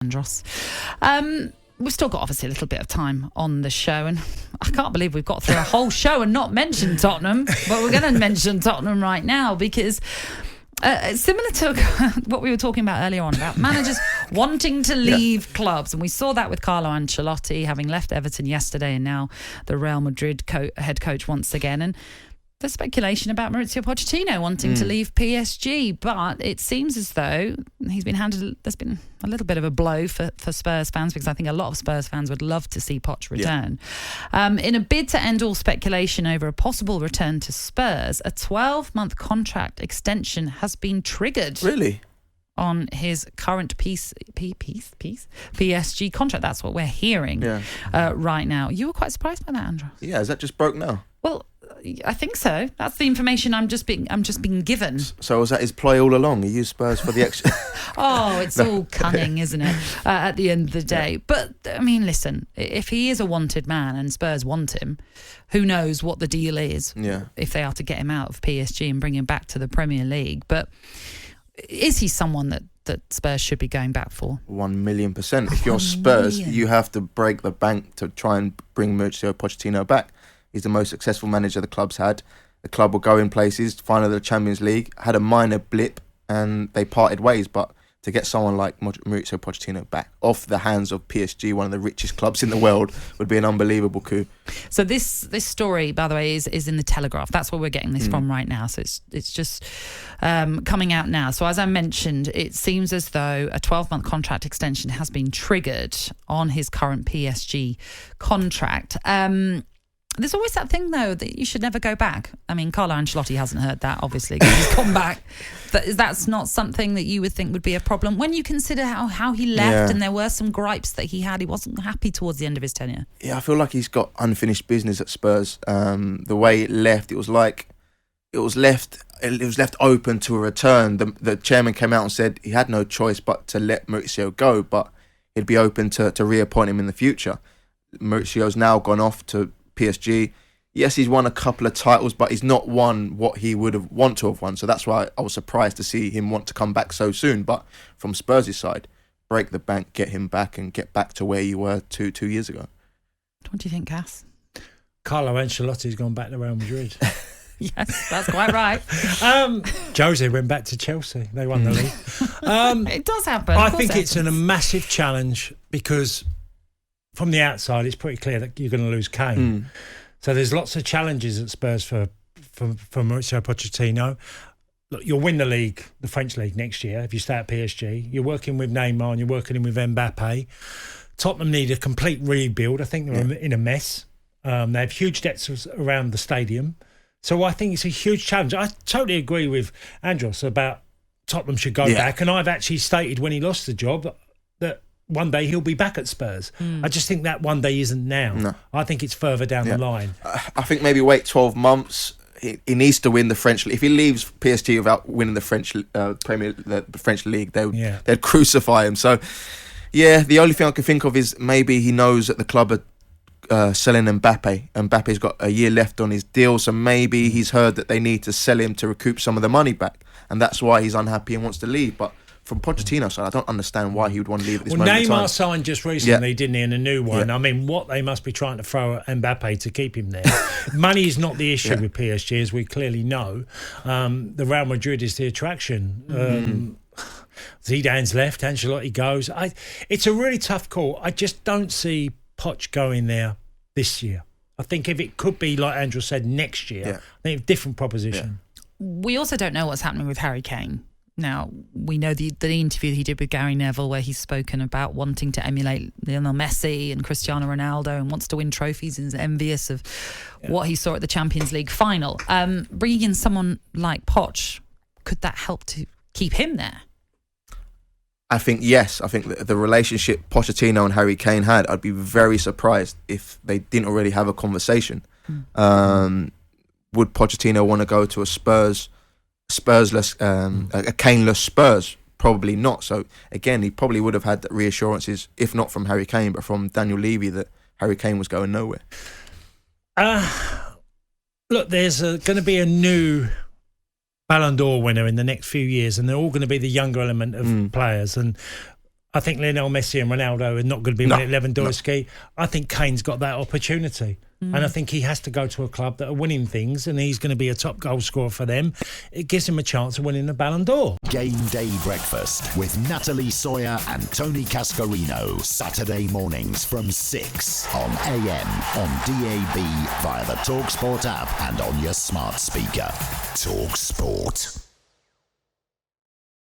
Andros. We've still got obviously a little bit of time on the show, and I can't believe we've got through a whole show and not mentioned Tottenham, but we're going to mention Tottenham right now because similar to what we were talking about earlier on about managers wanting to leave clubs, and we saw that with Carlo Ancelotti having left Everton yesterday and now the Real Madrid head coach once again, and there's speculation about Mauricio Pochettino wanting to leave PSG, but it seems as though there's been a little bit of a blow for Spurs fans, because I think a lot of Spurs fans would love to see Poch return. In a bid to end all speculation over a possible return to Spurs, a 12-month contract extension has been triggered. Really? On his current PSG contract. That's what we're hearing right now. You were quite surprised by that, Andros. Yeah, is that just broke now? Well, I think so. That's the information I'm just being given. So was that his ploy all along? He used Spurs for the extra... It's all cunning, isn't it, at the end of the day? But, I mean, listen, if he is a wanted man and Spurs want him, who knows what the deal is if they are to get him out of PSG and bring him back to the Premier League. But is he someone that Spurs should be going back for? 1,000,000%. If you're Spurs, you have to break the bank to try and bring Mauricio Pochettino back. He's the most successful manager the club's had. The club will go in places, final of the Champions League, had a minor blip and they parted ways. But to get someone like Mauricio Pochettino back off the hands of PSG, one of the richest clubs in the world, would be an unbelievable coup. So this story, by the way, is in the Telegraph. That's where we're getting this from right now. So it's just coming out now. So as I mentioned, it seems as though a 12-month contract extension has been triggered on his current PSG contract. There's always that thing, though, that you should never go back. I mean, Carlo Ancelotti hasn't heard that, obviously, because he's gone back. That's not something that you would think would be a problem when you consider how he left and there were some gripes that he had. He wasn't happy towards the end of his tenure. Yeah, I feel like he's got unfinished business at Spurs. The way it left, it was left open to a return. The chairman came out and said he had no choice but to let Mauricio go, but he'd be open to reappoint him in the future. Mauricio's now gone off to PSG. Yes, he's won a couple of titles, but he's not won what he would have want to have won. So that's why I was surprised to see him want to come back so soon. But from Spurs' side, break the bank, get him back, and get back to where you were two years ago. What do you think, Cass? Carlo Ancelotti's gone back to Real Madrid. Yes, that's quite right. Jose went back to Chelsea. They won the league. It does happen. I think it's a massive challenge because from the outside, it's pretty clear that you're going to lose Kane. So there's lots of challenges at Spurs for Mauricio Pochettino. Look, you'll win the league, the French league next year if you stay at PSG. You're working with Neymar and you're working with Mbappe. Tottenham need a complete rebuild. I think they're in a mess. They have huge debts around the stadium. So I think it's a huge challenge. I totally agree with Andros about Tottenham should go back. And I've actually stated when he lost the job that one day he'll be back at Spurs. I just think that one day isn't now. No. I think it's further down the line. I think maybe wait 12 months. He needs to win the French League. If he leaves PSG without winning the French the French League, they'd crucify him. So, the only thing I can think of is maybe he knows that the club are selling Mbappe. Mbappe's got a year left on his deal, so maybe he's heard that they need to sell him to recoup some of the money back, and that's why he's unhappy and wants to leave. But from Pochettino's side, I don't understand why he would want to leave at this moment in time. Neymar signed just recently, didn't he, in a new one? I mean, what they must be trying to throw at Mbappe to keep him there. Money is not the issue with PSG, as we clearly know. The Real Madrid is the attraction. Zidane's left, Ancelotti goes. It's a really tough call. I just don't see Poch going there this year. I think if it could be, like Andrew said, next year, I think a different proposition. We also don't know what's happening with Harry Kane. Now, we know the interview he did with Gary Neville where he's spoken about wanting to emulate Lionel Messi and Cristiano Ronaldo and wants to win trophies and is envious of what he saw at the Champions League final. Bringing in someone like Poch, could that help to keep him there? I think yes. I think the relationship Pochettino and Harry Kane had, I'd be very surprised if they didn't already have a conversation. Would Pochettino want to go to a Spursless, a Kane-less Spurs? Probably not. So again, he probably would have had reassurances, if not from Harry Kane, but from Daniel Levy, that Harry Kane was going nowhere. Look, there's going to be a new Ballon d'Or winner in the next few years, and they're all going to be the younger element of players. And I think Lionel Messi and Ronaldo are not going to be winning at Lewandowski. I think Kane's got that opportunity. And I think he has to go to a club that are winning things, and he's going to be a top goal scorer for them. It gives him a chance of winning the Ballon d'Or. Game Day Breakfast with Natalie Sawyer and Tony Cascarino. Saturday mornings from 6 on AM, on DAB, via the talkSPORT app and on your smart speaker. talkSPORT.